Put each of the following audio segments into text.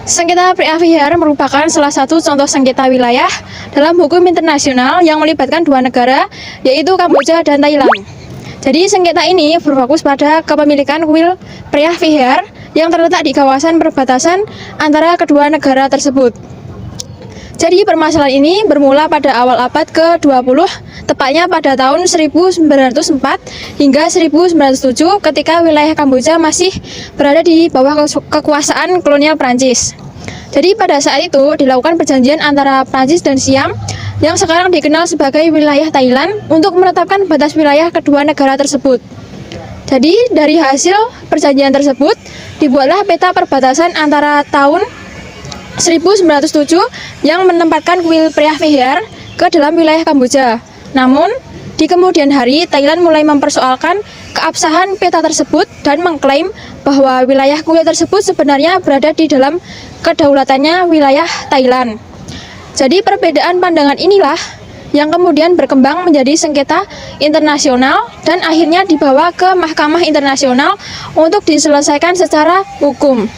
Sengketa PAVR merupakan salah satu contoh sengketa wilayah dalam hukum internasional yang melibatkan dua negara, yaitu Kamboja dan Thailand. Jadi sengketa ini berfokus pada kepemilikan kuil PAVR yang terletak di kawasan perbatasan antara kedua negara tersebut. Jadi permasalahan ini bermula pada awal abad ke-20, tepatnya pada tahun 1904 hingga 1907 ketika wilayah Kamboja masih berada di bawah kekuasaan kolonial Prancis. Jadi pada saat itu dilakukan perjanjian antara Prancis dan Siam yang sekarang dikenal sebagai wilayah Thailand untuk menetapkan batas wilayah kedua negara tersebut. Jadi dari hasil perjanjian tersebut dibuatlah peta perbatasan antara tahun 1907 yang menempatkan kuil PAVR ke dalam wilayah Kamboja. Namun, di kemudian hari Thailand mulai mempersoalkan keabsahan peta tersebut dan mengklaim bahwa wilayah kuil tersebut sebenarnya berada di dalam kedaulatannya wilayah Thailand. Jadi perbedaan pandangan inilah yang kemudian berkembang menjadi sengketa internasional dan akhirnya dibawa ke Mahkamah Internasional untuk diselesaikan secara hukum.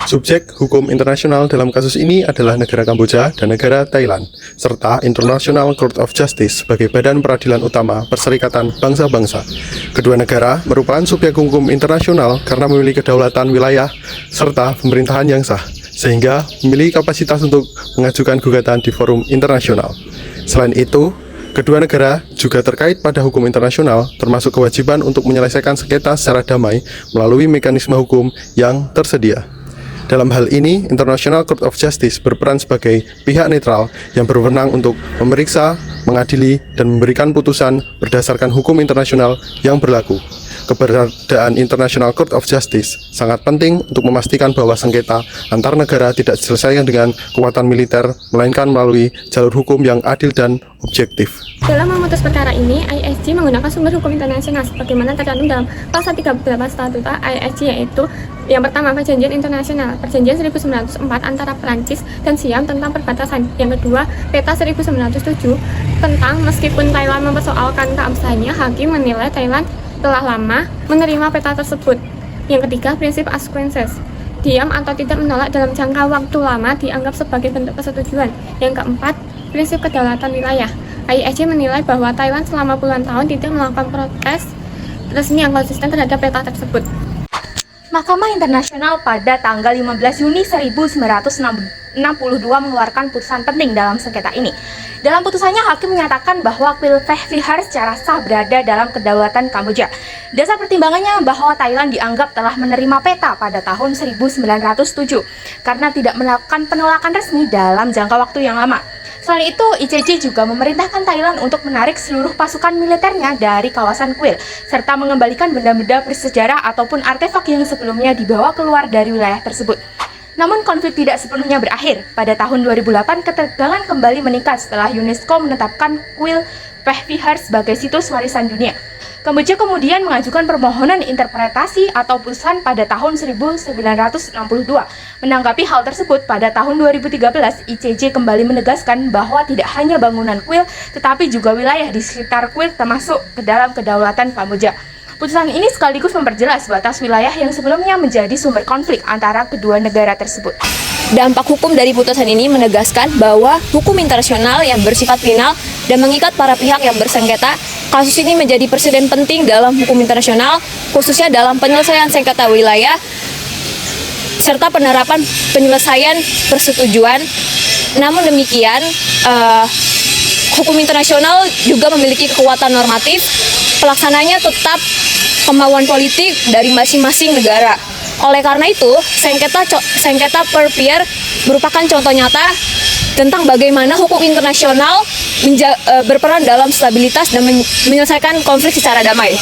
Subjek hukum internasional dalam kasus ini adalah negara Kamboja dan negara Thailand, serta International Court of Justice sebagai badan peradilan utama Perserikatan Bangsa-Bangsa. Kedua negara merupakan subjek hukum internasional karena memiliki kedaulatan wilayah serta pemerintahan yang sah, sehingga memiliki kapasitas untuk mengajukan gugatan di forum internasional. Selain itu, kedua negara juga terkait pada hukum internasional, termasuk kewajiban untuk menyelesaikan sengketa secara damai melalui mekanisme hukum yang tersedia. Dalam hal ini, International Court of Justice berperan sebagai pihak netral yang berwenang untuk memeriksa, mengadili, dan memberikan putusan berdasarkan hukum internasional yang berlaku. Keberadaan International Court of Justice sangat penting untuk memastikan bahwa sengketa antar negara tidak diselesaikan dengan kekuatan militer, melainkan melalui jalur hukum yang adil dan objektif. Dalam memutus perkara ini, ISG menggunakan sumber hukum internasional sebagaimana tercantum dalam pasal 38 Statuta ISG, yaitu yang pertama, perjanjian internasional, perjanjian 1904 antara Prancis dan Siam tentang perbatasan. Yang kedua, peta 1907 tentang meskipun Thailand mempersoalkan keabsahannya, hakim menilai Thailand telah lama menerima peta tersebut. Yang ketiga, prinsip acquiescence, diam atau tidak menolak dalam jangka waktu lama dianggap sebagai bentuk persetujuan. Yang keempat, prinsip kedaulatan wilayah. IIJ menilai bahwa Thailand selama puluhan tahun tidak melakukan protes resmi yang konsisten terhadap peta tersebut. Mahkamah Internasional pada tanggal 15 Juni 1962 mengeluarkan putusan penting dalam sengketa ini. Dalam putusannya, hakim menyatakan bahwa kuil PAVR secara sah berada dalam kedaulatan Kamboja. Dasar pertimbangannya bahwa Thailand dianggap telah menerima peta pada tahun 1907 karena tidak melakukan penolakan resmi dalam jangka waktu yang lama. Selain itu, ICJ juga memerintahkan Thailand untuk menarik seluruh pasukan militernya dari kawasan kuil, serta mengembalikan benda-benda bersejarah ataupun artefak yang sebelumnya dibawa keluar dari wilayah tersebut. Namun konflik tidak sepenuhnya berakhir. Pada tahun 2008, ketegangan kembali meningkat setelah UNESCO menetapkan kuil PAVR sebagai situs warisan dunia. Kamboja kemudian mengajukan permohonan interpretasi atau putusan pada tahun 1962. Menanggapi hal tersebut, pada tahun 2013, ICJ kembali menegaskan bahwa tidak hanya bangunan kuil, tetapi juga wilayah di sekitar kuil termasuk ke dalam kedaulatan Kamboja. Putusan ini sekaligus memperjelas batas wilayah yang sebelumnya menjadi sumber konflik antara kedua negara tersebut. Dampak hukum dari putusan ini menegaskan bahwa hukum internasional yang bersifat final dan mengikat para pihak yang bersengketa. Kasus ini menjadi presiden penting dalam hukum internasional, khususnya dalam penyelesaian sengketa wilayah serta penerapan penyelesaian persetujuan. Namun demikian, hukum internasional juga memiliki kekuatan normatif, pelaksananya tetap kemauan politik dari masing-masing negara. Oleh karena itu, sengketa PAVR merupakan contoh nyata tentang bagaimana hukum internasional berperan dalam stabilitas dan menyelesaikan konflik secara damai.